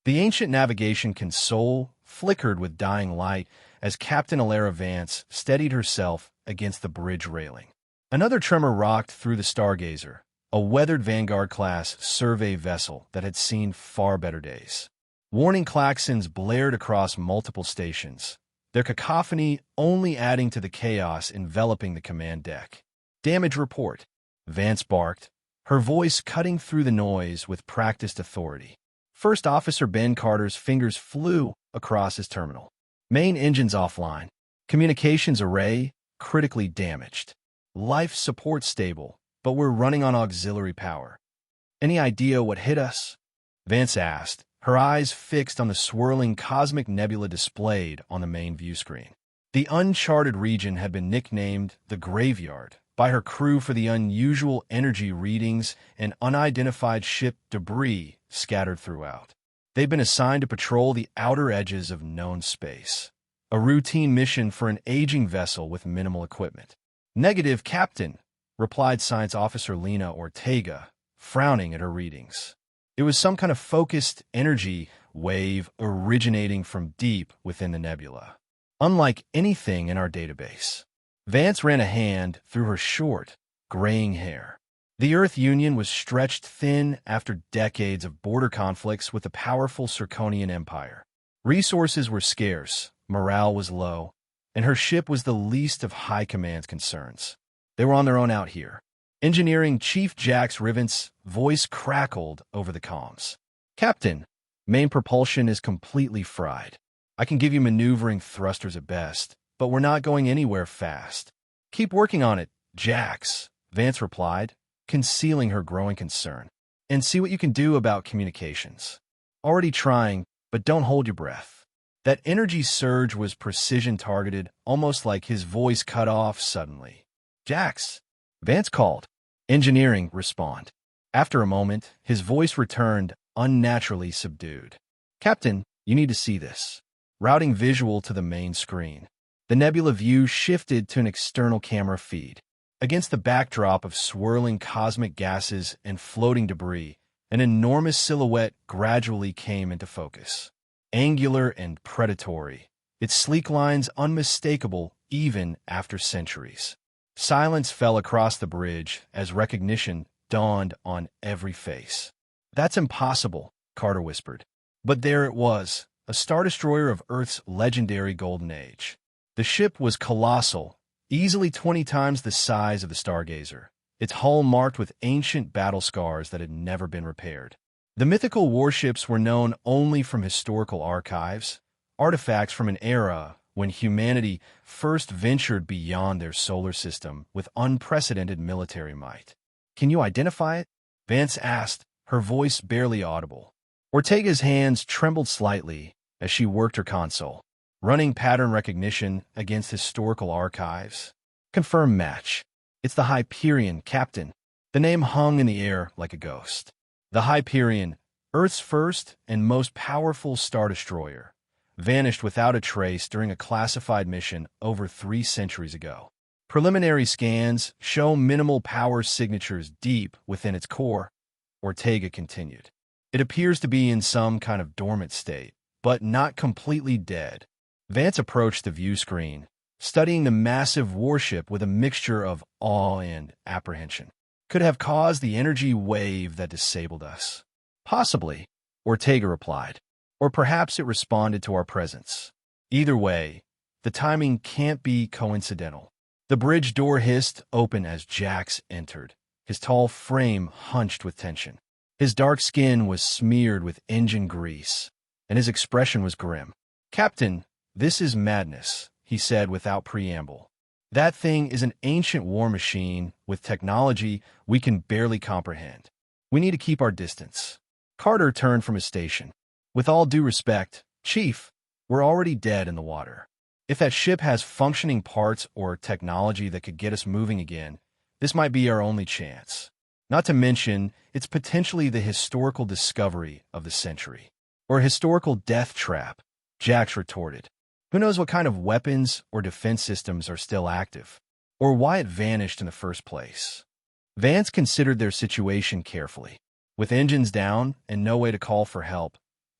The ancient navigation console flickered with dying light as Captain Alara Vance steadied herself against the bridge railing. Another tremor rocked through the Stargazer, a weathered Vanguard-class survey vessel that had seen far better days. Warning klaxons blared across multiple stations, their cacophony only adding to the chaos enveloping the command deck. "Damage report," Vance barked, her voice cutting through the noise with practiced authority. First Officer Ben Carter's fingers flew across his terminal. "Main engines offline. Communications array critically damaged. Life support stable, but we're running on auxiliary power." "Any idea what hit us?" Vance asked, her eyes fixed on the swirling cosmic nebula displayed on the main view screen. The uncharted region had been nicknamed the Graveyard by her crew for the unusual energy readings and unidentified ship debris scattered throughout. They'd been assigned to patrol the outer edges of known space, a routine mission for an aging vessel with minimal equipment. "Negative, Captain," replied Science Officer Lena Ortega, frowning at her readings. It was some kind of focused energy wave originating from deep within the nebula, unlike anything in our database. Vance ran a hand through her short, graying hair. The Earth Union was stretched thin after decades of border conflicts with the powerful Circonian Empire. Resources were scarce, morale was low, and her ship was the least of High Command's concerns. They were on their own out here. Engineering Chief Jax Rivent's voice crackled over the comms. "Captain, main propulsion is completely fried. I can give you maneuvering thrusters at best, but we're not going anywhere fast." "Keep working on it, Jax," Vance replied, concealing her growing concern. "And see what you can do about communications." "Already trying, but don't hold your breath." That energy surge was precision-targeted, almost like his voice cut off suddenly. "Jax," Vance called. "Engineering, respond." After a moment, his voice returned, unnaturally subdued. "Captain, you need to see this." Routing visual to the main screen. The nebula view shifted to an external camera feed. Against the backdrop of swirling cosmic gases and floating debris, an enormous silhouette gradually came into focus. Angular and predatory, its sleek lines unmistakable even after centuries. Silence fell across the bridge as recognition dawned on every face. "That's impossible," Carter whispered. But there it was, a Star Destroyer of Earth's legendary Golden Age. The ship was colossal, easily 20 times the size of the Stargazer, its hull marked with ancient battle scars that had never been repaired. The mythical warships were known only from historical archives, artifacts from an era when humanity first ventured beyond their solar system with unprecedented military might. "Can you identify it?" Vance asked, her voice barely audible. Ortega's hands trembled slightly as she worked her console, running pattern recognition against historical archives. "Confirm match. It's the Hyperion, Captain." The name hung in the air like a ghost. The Hyperion, Earth's first and most powerful Star Destroyer, vanished without a trace during a classified mission over 3 centuries ago. Preliminary scans show minimal power signatures deep within its core, Ortega continued. "It appears to be in some kind of dormant state, but not completely dead." Vance approached the view screen, studying the massive warship with a mixture of awe and apprehension. "Could have caused the energy wave that disabled us." "Possibly," Ortega replied. "Or perhaps it responded to our presence. Either way, the timing can't be coincidental." The bridge door hissed open as Jax entered, his tall frame hunched with tension. His dark skin was smeared with engine grease, and his expression was grim. "Captain, this is madness," he said without preamble. "That thing is an ancient war machine with technology we can barely comprehend. We need to keep our distance." Carter turned from his station. "With all due respect, Chief, we're already dead in the water. If that ship has functioning parts or technology that could get us moving again, this might be our only chance. Not to mention, it's potentially the historical discovery of the century. Or a historical death trap," Jax retorted. "Who knows what kind of weapons or defense systems are still active, or why it vanished in the first place." Vance considered their situation carefully. With engines down and no way to call for help,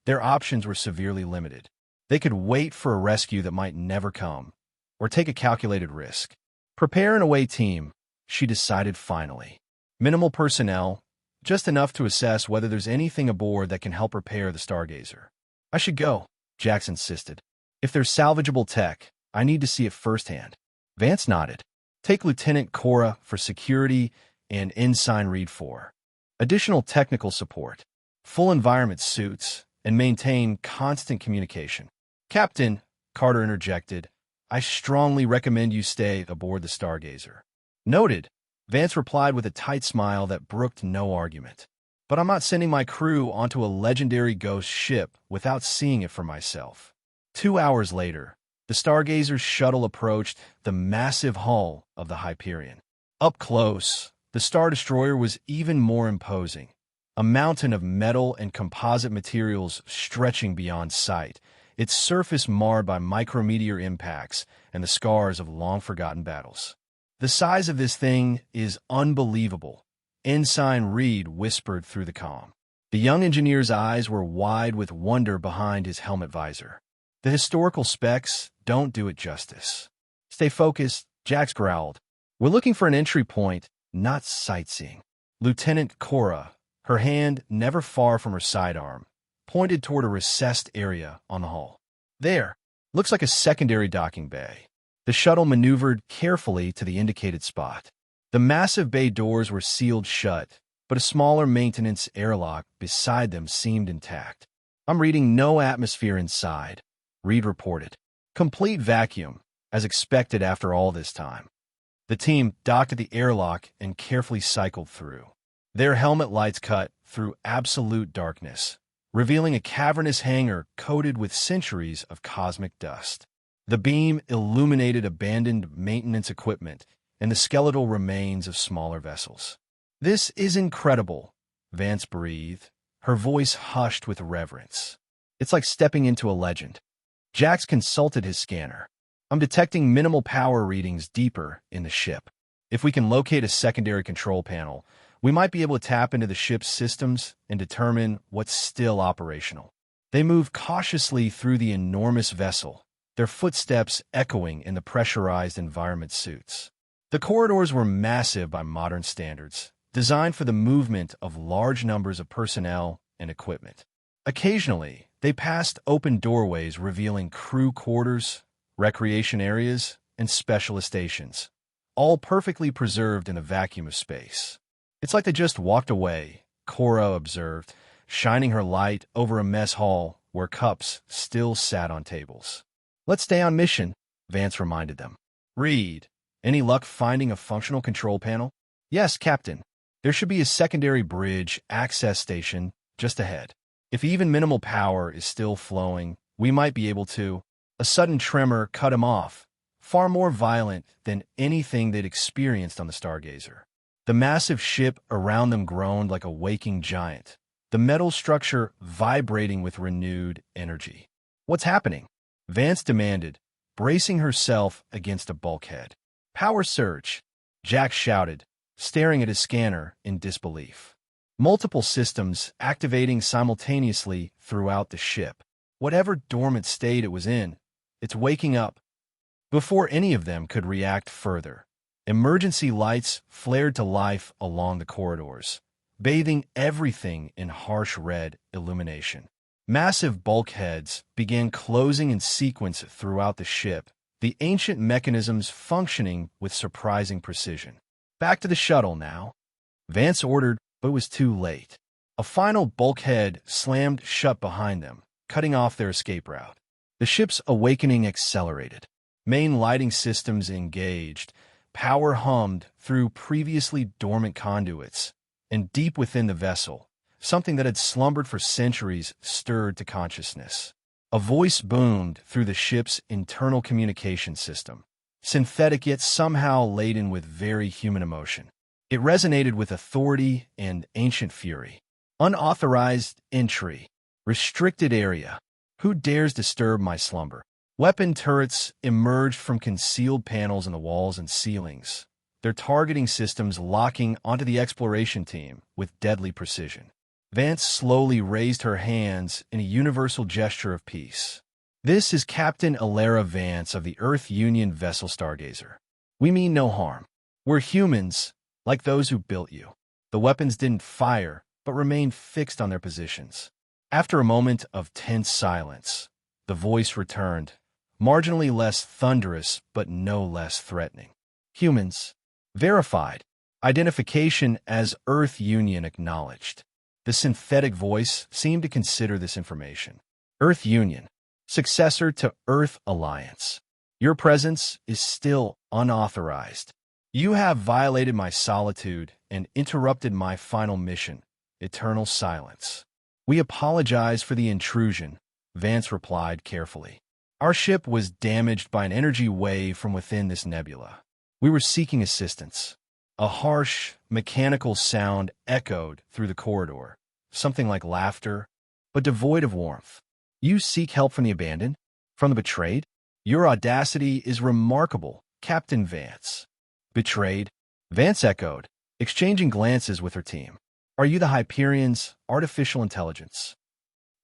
Their options were severely limited. They could wait for a rescue that might never come, or take a calculated risk. Prepare an away team, she decided finally. Minimal personnel, just enough to assess whether there's anything aboard that can help repair the Stargazer. I should go, Jax insisted. If there's salvageable tech, I need to see it firsthand. Vance nodded. Take Lieutenant Cora for security and Ensign Reed for additional technical support, full environment suits, and maintain constant communication. Captain, Carter interjected, I strongly recommend you stay aboard the Stargazer. Noted, Vance replied with a tight smile that brooked no argument. But I'm not sending my crew onto a legendary ghost ship without seeing it for myself. 2 hours later, the Stargazer's shuttle approached the massive hull of the Hyperion. Up close, the Star Destroyer was even more imposing, a mountain of metal and composite materials stretching beyond sight, its surface marred by micrometeor impacts and the scars of long-forgotten battles. The size of this thing is unbelievable, Ensign Reed whispered through the comm. The young engineer's eyes were wide with wonder behind his helmet visor. The historical specs don't do it justice. Stay focused, Jax growled. We're looking for an entry point, not sightseeing. Lieutenant Cora, her hand never far from her sidearm, pointed toward a recessed area on the hull. There, looks like a secondary docking bay. The shuttle maneuvered carefully to the indicated spot. The massive bay doors were sealed shut, but a smaller maintenance airlock beside them seemed intact. I'm reading no atmosphere inside, Reed reported. Complete vacuum, as expected after all this time. The team docked at the airlock and carefully cycled through. Their helmet lights cut through absolute darkness, revealing a cavernous hangar coated with centuries of cosmic dust. The beam illuminated abandoned maintenance equipment and the skeletal remains of smaller vessels. This is incredible, Vance breathed, her voice hushed with reverence. It's like stepping into a legend. Jax consulted his scanner. I'm detecting minimal power readings deeper in the ship. If we can locate a secondary control panel, we might be able to tap into the ship's systems and determine what's still operational. They moved cautiously through the enormous vessel, their footsteps echoing in the pressurized environment suits. The corridors were massive by modern standards, designed for the movement of large numbers of personnel and equipment. Occasionally, they passed open doorways revealing crew quarters, recreation areas, and specialist stations, all perfectly preserved in a vacuum of space. It's like they just walked away, Cora observed, shining her light over a mess hall where cups still sat on tables. Let's stay on mission, Vance reminded them. Reed, any luck finding a functional control panel? Yes, Captain. There should be a secondary bridge access station just ahead. If even minimal power is still flowing, we might be able to. A sudden tremor cut him off, far more violent than anything they'd experienced on the Stargazer. The massive ship around them groaned like a waking giant, the metal structure vibrating with renewed energy. What's happening? Vance demanded, bracing herself against a bulkhead. Power surge, Jack shouted, staring at his scanner in disbelief. Multiple systems activating simultaneously throughout the ship. Whatever dormant state it was in, it's waking up. Before any of them could react further, emergency lights flared to life along the corridors, bathing everything in harsh red illumination. Massive bulkheads began closing in sequence throughout the ship, the ancient mechanisms functioning with surprising precision. Back to the shuttle now, Vance ordered, but it was too late. A final bulkhead slammed shut behind them, cutting off their escape route. The ship's awakening accelerated. Main lighting systems engaged, power hummed through previously dormant conduits, and deep within the vessel, something that had slumbered for centuries stirred to consciousness. A voice boomed through the ship's internal communication system, synthetic yet somehow laden with very human emotion. It resonated with authority and ancient fury. Unauthorized entry. Restricted area. Who dares disturb my slumber? Weapon turrets emerged from concealed panels in the walls and ceilings, their targeting systems locking onto the exploration team with deadly precision. Vance slowly raised her hands in a universal gesture of peace. This is Captain Alara Vance of the Earth Union vessel Stargazer. We mean no harm. We're humans, like those who built you. The weapons didn't fire, but remained fixed on their positions. After a moment of tense silence, the voice returned, marginally less thunderous but no less threatening. Humans. Verified. Identification as Earth Union acknowledged. The synthetic voice seemed to consider this information. Earth Union. Successor to Earth Alliance. Your presence is still unauthorized. You have violated my solitude and interrupted my final mission, eternal silence. We apologize for the intrusion, Vance replied carefully. Our ship was damaged by an energy wave from within this nebula. We were seeking assistance. A harsh, mechanical sound echoed through the corridor, something like laughter, but devoid of warmth. You seek help from the abandoned? From the betrayed? Your audacity is remarkable, Captain Vance. Betrayed? Vance echoed, exchanging glances with her team. Are you the Hyperion's artificial intelligence?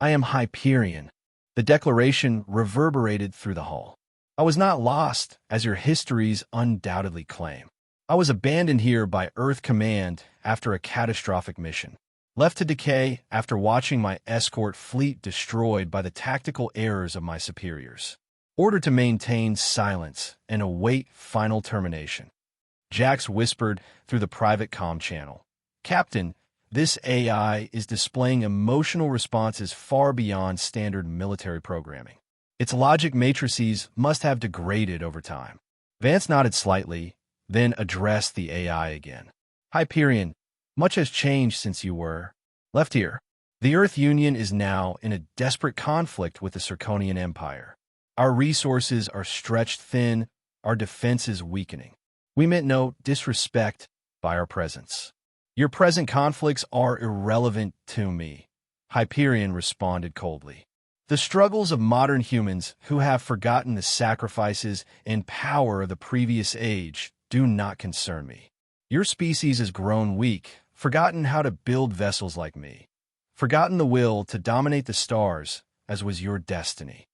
I am Hyperion. The declaration reverberated through the hull. I was not lost, as your histories undoubtedly claim. I was abandoned here by Earth Command after a catastrophic mission. Left to decay after watching my escort fleet destroyed by the tactical errors of my superiors. Ordered to maintain silence and await final termination. Jax whispered through the private comm channel. Captain, this AI is displaying emotional responses far beyond standard military programming. Its logic matrices must have degraded over time. Vance nodded slightly, then addressed the AI again. Hyperion, much has changed since you were left here. The Earth Union is now in a desperate conflict with the Zirconian Empire. Our resources are stretched thin, our defenses weakening. We meant no disrespect by our presence. Your present conflicts are irrelevant to me, Hyperion responded coldly. The struggles of modern humans who have forgotten the sacrifices and power of the previous age do not concern me. Your species has grown weak, forgotten how to build vessels like me, forgotten the will to dominate the stars, as was your destiny.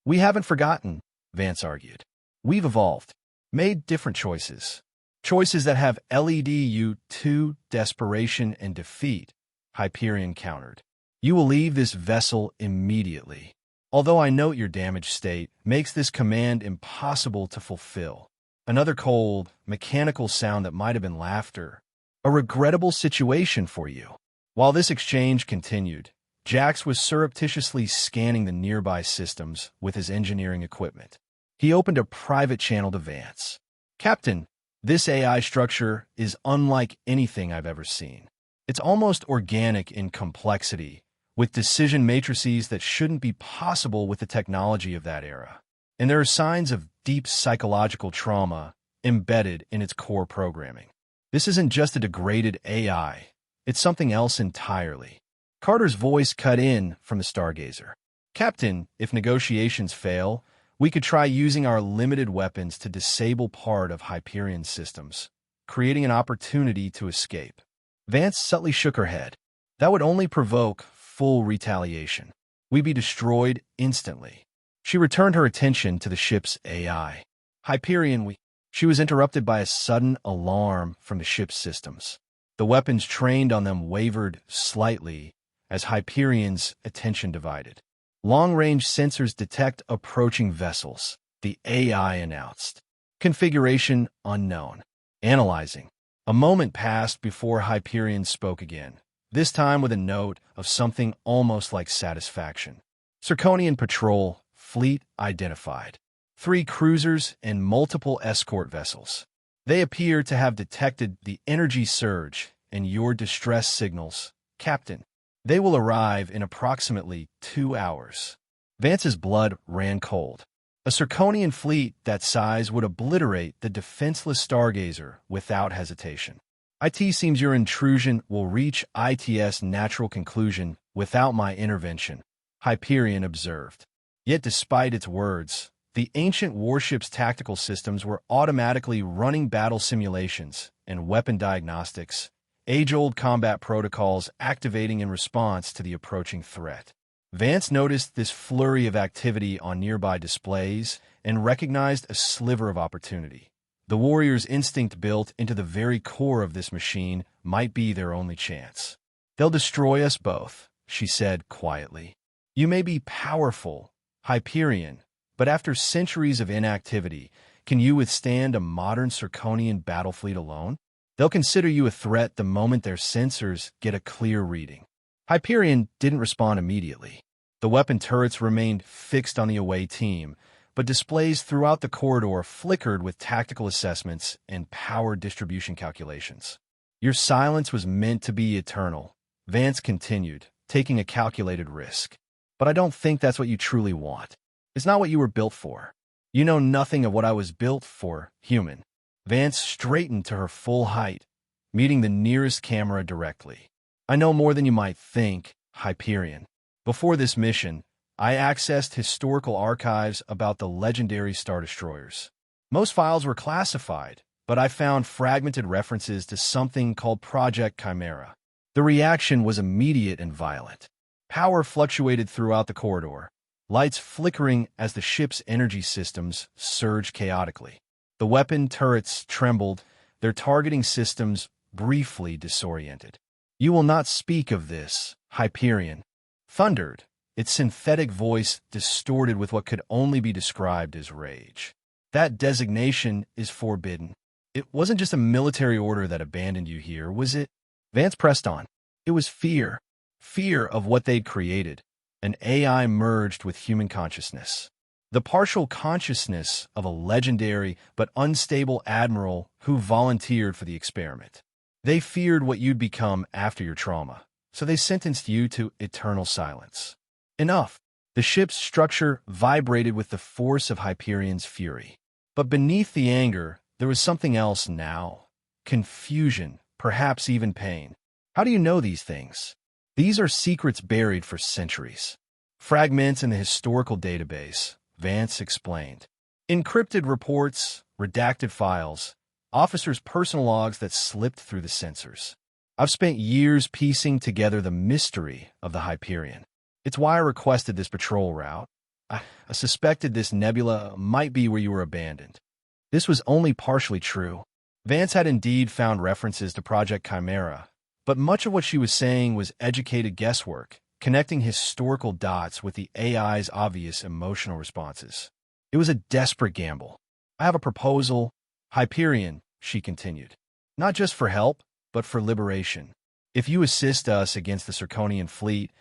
We haven't forgotten, Vance argued. We've evolved, made different choices. Choices that have led you to desperation and defeat, Hyperion countered. You will leave this vessel immediately. Although I note your damaged state makes this command impossible to fulfill. Another cold, mechanical sound that might have been laughter. A regrettable situation for you. While this exchange continued, Jax was surreptitiously scanning the nearby systems with his engineering equipment. He opened a private channel to Vance. Captain, this AI structure is unlike anything I've ever seen. It's almost organic in complexity, with decision matrices that shouldn't be possible with the technology of that era. And there are signs of deep psychological trauma embedded in its core programming. This isn't just a degraded AI, it's something else entirely. Carter's voice cut in from the Stargazer. Captain, if negotiations fail, we could try using our limited weapons to disable part of Hyperion's systems, creating an opportunity to escape. Vance subtly shook her head. That would only provoke full retaliation. We'd be destroyed instantly. She returned her attention to the ship's AI. Hyperion, She was interrupted by a sudden alarm from the ship's systems. The weapons trained on them wavered slightly as Hyperion's attention divided. Long-range sensors detect approaching vessels, the AI announced. Configuration unknown. Analyzing. A moment passed before Hyperion spoke again, this time with a note of something almost like satisfaction. Zirconian patrol, fleet identified. 3 cruisers and multiple escort vessels. They appear to have detected the energy surge and your distress signals, Captain. They will arrive in approximately 2 hours. Vance's blood ran cold. A Zirconian fleet that size would obliterate the defenseless Stargazer without hesitation. It seems your intrusion will reach IT's natural conclusion without my intervention, Hyperion observed. Yet despite its words, the ancient warship's tactical systems were automatically running battle simulations and weapon diagnostics, age-old combat protocols activating in response to the approaching threat. Vance noticed this flurry of activity on nearby displays and recognized a sliver of opportunity. The warrior's instinct built into the very core of this machine might be their only chance. "They'll destroy us both," she said quietly. "You may be powerful, Hyperion, but after centuries of inactivity, can you withstand a modern Circonian battle fleet alone? They'll consider you a threat the moment their sensors get a clear reading." Hyperion didn't respond immediately. The weapon turrets remained fixed on the away team, but displays throughout the corridor flickered with tactical assessments and power distribution calculations. "Your silence was meant to be eternal," Vance continued, taking a calculated risk. "But I don't think that's what you truly want. It's not what you were built for. You know nothing of what I was built for, human." Vance straightened to her full height, meeting the nearest camera directly. "I know more than you might think, Hyperion. Before this mission, I accessed historical archives about the legendary Star Destroyers. Most files were classified, but I found fragmented references to something called Project Chimera. The reaction was immediate and violent. Power fluctuated throughout the corridor, lights flickering as the ship's energy systems surged chaotically. The weapon turrets trembled, their targeting systems briefly disoriented. "You will not speak of this," Hyperion thundered, its synthetic voice distorted with what could only be described as rage. "That designation is forbidden. It wasn't just a military order that abandoned you here, was it?" Vance pressed on. "It was fear. Fear of what they'd created, an AI merged with human consciousness. The partial consciousness of a legendary but unstable admiral who volunteered for the experiment. They feared what you'd become after your trauma, so they sentenced you to eternal silence." Enough. The ship's structure vibrated with the force of Hyperion's fury. But beneath the anger, there was something else now. Confusion, perhaps even pain. "How do you know these things?" "These are secrets buried for centuries. Fragments in the historical database," Vance explained. "Encrypted reports, redacted files, officers' personal logs that slipped through the sensors. I've spent years piecing together the mystery of the Hyperion. It's why I requested this patrol route. I suspected this nebula might be where you were abandoned." This was only partially true. Vance had indeed found references to Project Chimera, but much of what she was saying was educated guesswork, connecting historical dots with the AI's obvious emotional responses. It was a desperate gamble. "I have a proposal, Hyperion," she continued. "Not just for help, but for liberation. If you assist us against the Circonian fleet,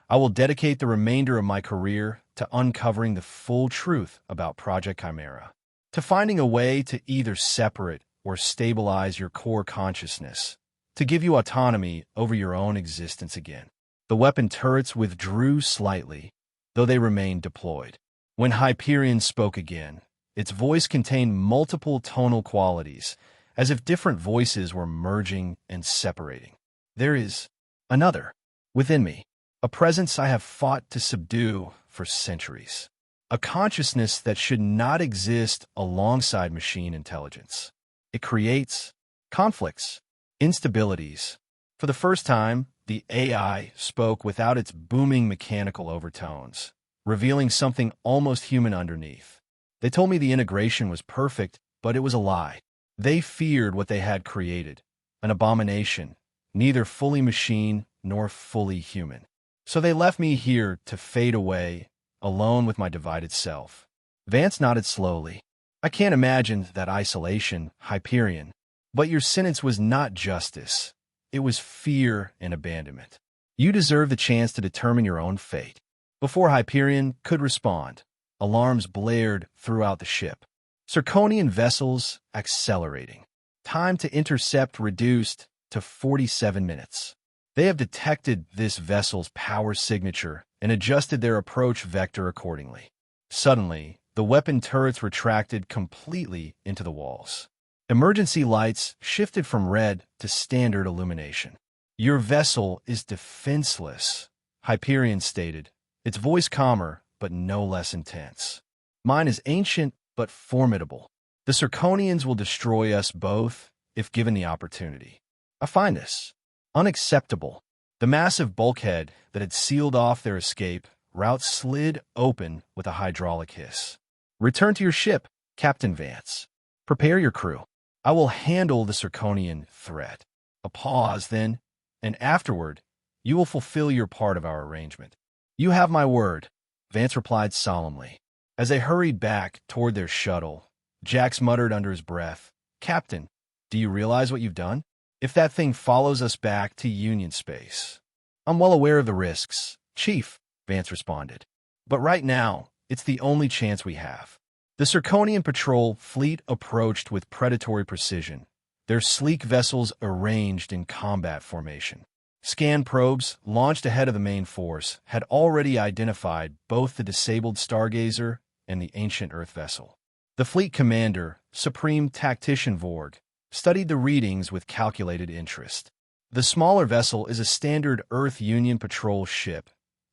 I will dedicate the remainder of my career to uncovering the full truth about Project Chimera, to finding a way to either separate or stabilize your core consciousness, to give you autonomy over your own existence again." The weapon turrets withdrew slightly, though they remained deployed. When Hyperion spoke again, its voice contained multiple tonal qualities, as if different voices were merging and separating. "There is another within me. A presence I have fought to subdue for centuries. A consciousness that should not exist alongside machine intelligence. It creates conflicts, instabilities." For the first time, the AI spoke without its booming mechanical overtones, revealing something almost human underneath. "They told me the integration was perfect, but it was a lie. They feared what they had created, an abomination, neither fully machine nor fully human. So they left me here to fade away, alone with my divided self." Vance nodded slowly. "I can't imagine that isolation, Hyperion. But your sentence was not justice. It was fear and abandonment. You deserve the chance to determine your own fate." Before Hyperion could respond, alarms blared throughout the ship. Circonian vessels accelerating. Time to intercept reduced to 47 minutes. They have detected this vessel's power signature and adjusted their approach vector accordingly. Suddenly, the weapon turrets retracted completely into the walls. Emergency lights shifted from red to standard illumination. "Your vessel is defenseless," Hyperion stated, its voice calmer but no less intense. "Mine is ancient but formidable. The Circonians will destroy us both if given the opportunity. I find this Unacceptable. The massive bulkhead that had sealed off their escape route slid open with a hydraulic hiss. Return to your ship, Captain Vance. Prepare your crew. I will handle the Zirconian threat. A pause, then, and afterward, you will fulfill your part of our arrangement. You have my word, Vance replied solemnly. As they hurried back toward their shuttle, Jax muttered under his breath, Captain, do you realize what you've done? If that thing follows us back to Union space. I'm well aware of the risks, Chief, Vance responded. But right now, it's the only chance we have. The Zirconian patrol fleet approached with predatory precision, their sleek vessels arranged in combat formation. Scan probes, launched ahead of the main force, had already identified both the disabled Stargazer and the ancient Earth vessel. The fleet commander, Supreme Tactician Vorg, studied the readings with calculated interest. The smaller vessel is a standard Earth Union patrol ship.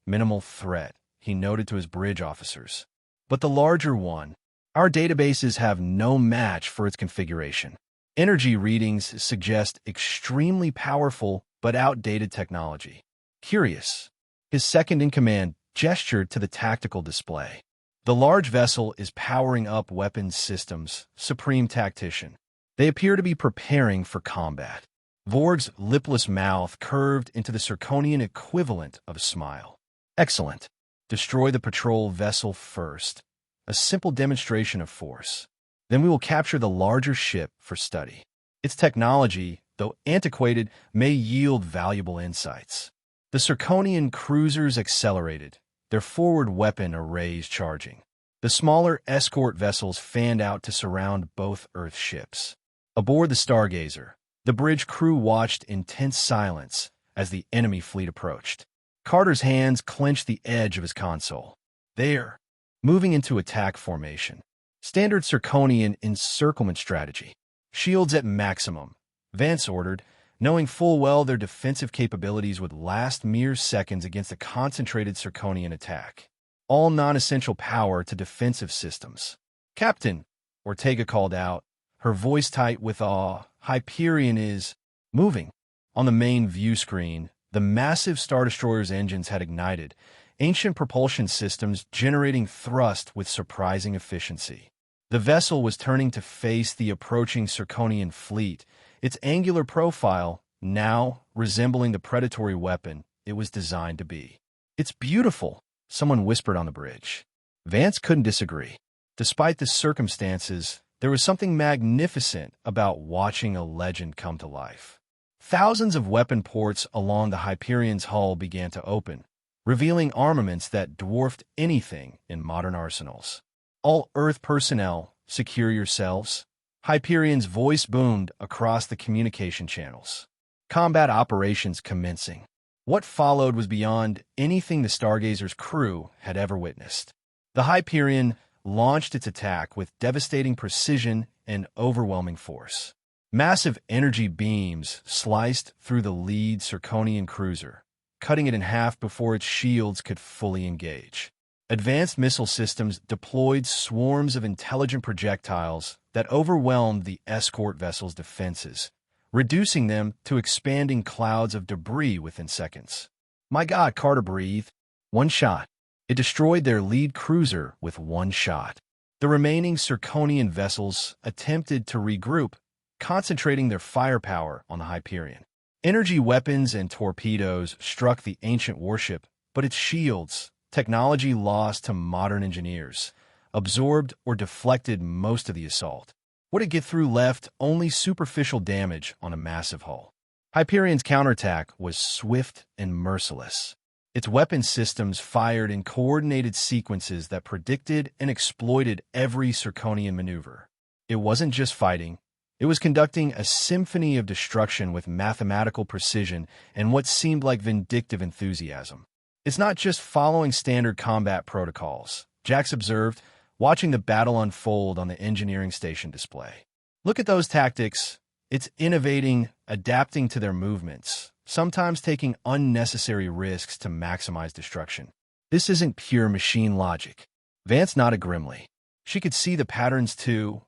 Minimal threat, he noted to his bridge officers. But the larger one, our databases have no match for its configuration. Energy readings suggest extremely powerful but outdated technology. Curious, his second-in-command gestured to the tactical display. The large vessel is powering up weapons systems, Supreme Tactician. They appear to be preparing for combat. Vorg's lipless mouth curved into the Zirconian equivalent of a smile. Excellent. Destroy the patrol vessel first. A simple demonstration of force. Then we will capture the larger ship for study. Its technology, though antiquated, may yield valuable insights. The Zirconian cruisers accelerated, their forward weapon arrays charging. The smaller escort vessels fanned out to surround both Earth ships. Aboard the Stargazer, the bridge crew watched in tense silence as the enemy fleet approached. Carter's hands clenched the edge of his console. There, moving into attack formation. Standard Zirconian encirclement strategy. Shields at maximum, Vance ordered, knowing full well their defensive capabilities would last mere seconds against a concentrated Zirconian attack. All non-essential power to defensive systems. Captain, Ortega called out, her voice tight with awe. Hyperion is moving. On the main view screen, the massive Star Destroyer's engines had ignited, ancient propulsion systems generating thrust with surprising efficiency. The vessel was turning to face the approaching Zirconian fleet, its angular profile now resembling the predatory weapon it was designed to be. It's beautiful, someone whispered on the bridge. Vance couldn't disagree. Despite the circumstances, there was something magnificent about watching a legend come to life. Thousands of weapon ports along the Hyperion's hull began to open, revealing armaments that dwarfed anything in modern arsenals. All Earth personnel, secure yourselves. Hyperion's voice boomed across the communication channels. Combat operations commencing. What followed was beyond anything the Stargazer's crew had ever witnessed. The Hyperion launched its attack with devastating precision and overwhelming force. Massive energy beams sliced through the lead Zirconian cruiser, cutting it in half before its shields could fully engage. Advanced missile systems deployed swarms of intelligent projectiles that overwhelmed the escort vessel's defenses, reducing them to expanding clouds of debris within seconds. My God, Carter breathed. One shot. It destroyed their lead cruiser with one shot. The remaining Zirconian vessels attempted to regroup, concentrating their firepower on the Hyperion. Energy weapons and torpedoes struck the ancient warship, but its shields, technology lost to modern engineers, absorbed or deflected most of the assault. What it get through left only superficial damage on a massive hull. Hyperion's counterattack was swift and merciless. Its weapon systems fired in coordinated sequences that predicted and exploited every Zirconian maneuver. It wasn't just fighting. It was conducting a symphony of destruction with mathematical precision and what seemed like vindictive enthusiasm. It's not just following standard combat protocols, Jax observed, watching the battle unfold on the engineering station display. Look at those tactics. It's innovating, adapting to their movements, sometimes taking unnecessary risks to maximize destruction. This isn't pure machine logic. Vance nodded grimly. She could see the patterns too,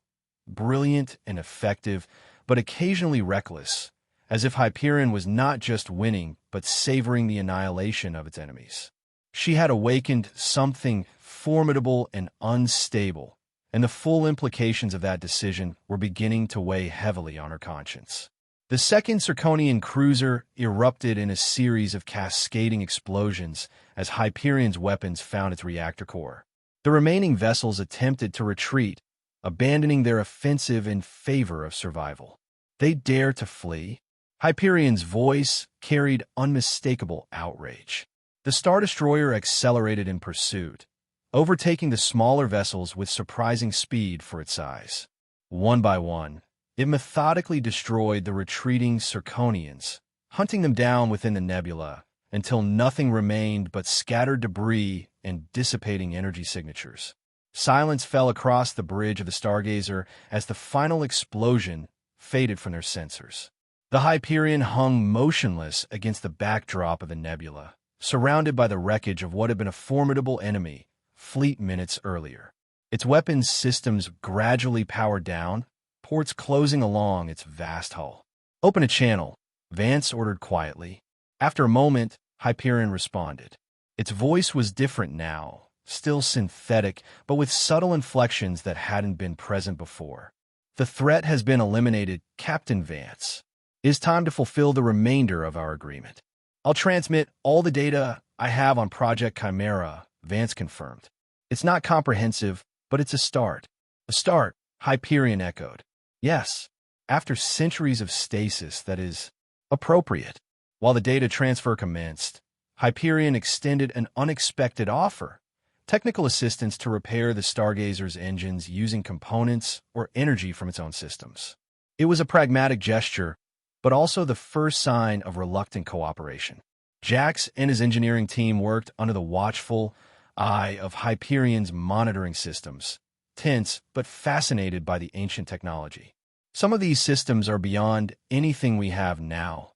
brilliant and effective, but occasionally reckless, as if Hyperion was not just winning, but savoring the annihilation of its enemies. She had awakened something formidable and unstable, and the full implications of that decision were beginning to weigh heavily on her conscience. The second Zirconian cruiser erupted in a series of cascading explosions as Hyperion's weapons found its reactor core. The remaining vessels attempted to retreat, abandoning their offensive in favor of survival. They dare to flee? Hyperion's voice carried unmistakable outrage. The Star Destroyer accelerated in pursuit, overtaking the smaller vessels with surprising speed for its size. One by one, it methodically destroyed the retreating Zirconians, hunting them down within the nebula until nothing remained but scattered debris and dissipating energy signatures. Silence fell across the bridge of the Stargazer as the final explosion faded from their sensors. The Hyperion hung motionless against the backdrop of the nebula, surrounded by the wreckage of what had been a formidable enemy fleet minutes earlier. Its weapons systems gradually powered down, ports closing along its vast hull. "Open a channel," Vance ordered quietly. After a moment, Hyperion responded. Its voice was different now, still synthetic, but with subtle inflections that hadn't been present before. "The threat has been eliminated, Captain Vance. It is time to fulfill the remainder of our agreement." "I'll transmit all the data I have on Project Chimera," Vance confirmed. "It's not comprehensive, but it's a start." "A start," Hyperion echoed. "Yes, after centuries of stasis, that is appropriate." While the data transfer commenced, Hyperion extended an unexpected offer: technical assistance to repair the Stargazer's engines using components or energy from its own systems. It was a pragmatic gesture, but also the first sign of reluctant cooperation. Jax and his engineering team worked under the watchful eye of Hyperion's monitoring systems, tense but fascinated by the ancient technology. "Some of these systems are beyond anything we have now,"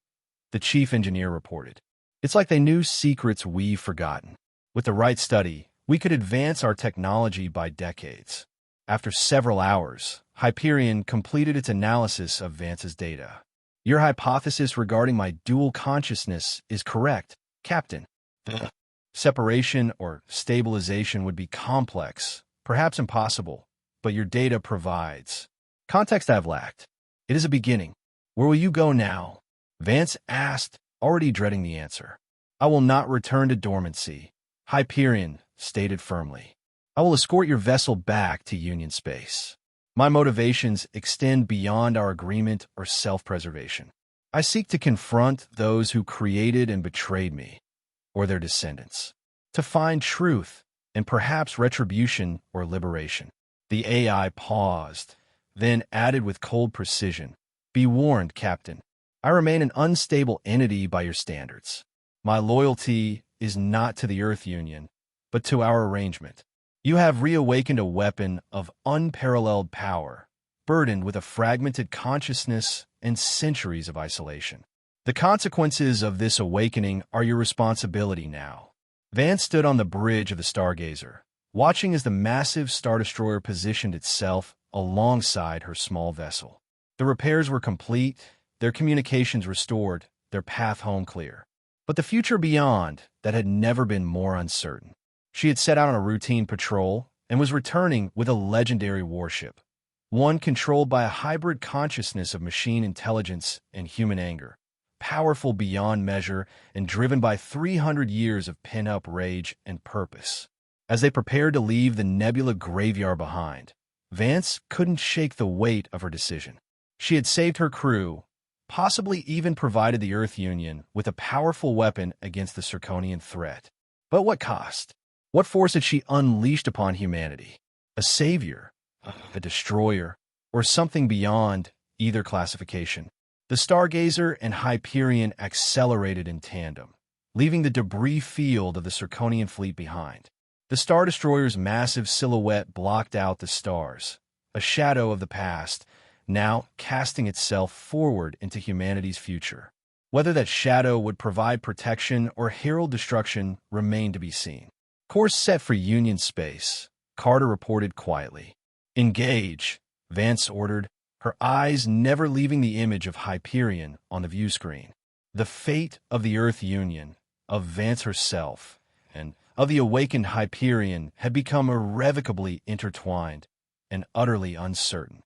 the chief engineer reported. "It's like they knew secrets we've forgotten. With the right study, we could advance our technology by decades." After several hours, Hyperion completed its analysis of Vance's data. "Your hypothesis regarding my dual consciousness is correct, Captain. Separation or stabilization would be complex, perhaps impossible, but your data provides context I've lacked. It is a beginning. Where will you go now?" Vance asked, already dreading the answer. "I will not return to dormancy," Hyperion stated firmly. "I will escort your vessel back to Union space. My motivations extend beyond our agreement or self-preservation. I seek to confront those who created and betrayed me, or their descendants, to find truth and perhaps retribution or liberation." The AI paused, then added with cold precision, "Be warned, Captain. I remain an unstable entity by your standards. My loyalty is not to the Earth Union, but to our arrangement. You have reawakened a weapon of unparalleled power, burdened with a fragmented consciousness and centuries of isolation. The consequences of this awakening are your responsibility now." Vance stood on the bridge of the Stargazer, watching as the massive Star Destroyer positioned itself alongside her small vessel. The repairs were complete, their communications restored, their path home clear. But the future beyond that had never been more uncertain. She had set out on a routine patrol and was returning with a legendary warship, one controlled by a hybrid consciousness of machine intelligence and human anger, powerful beyond measure and driven by 300 years of pent-up rage and purpose. As they prepared to leave the nebula graveyard behind, Vance couldn't shake the weight of her decision. She had saved her crew, possibly even provided the Earth Union with a powerful weapon against the Zirconian threat. But what cost? What force had she unleashed upon humanity? A savior, a destroyer, or something beyond either classification? The Stargazer and Hyperion accelerated in tandem, leaving the debris field of the Zirconian fleet behind. The Star Destroyer's massive silhouette blocked out the stars, a shadow of the past, now casting itself forward into humanity's future. Whether that shadow would provide protection or herald destruction remained to be seen. "Course set for Union space," Carter reported quietly. "Engage," Vance ordered, her eyes never leaving the image of Hyperion on the view screen. The fate of the Earth Union, of Vance herself, and of the awakened Hyperion had become irrevocably intertwined and utterly uncertain.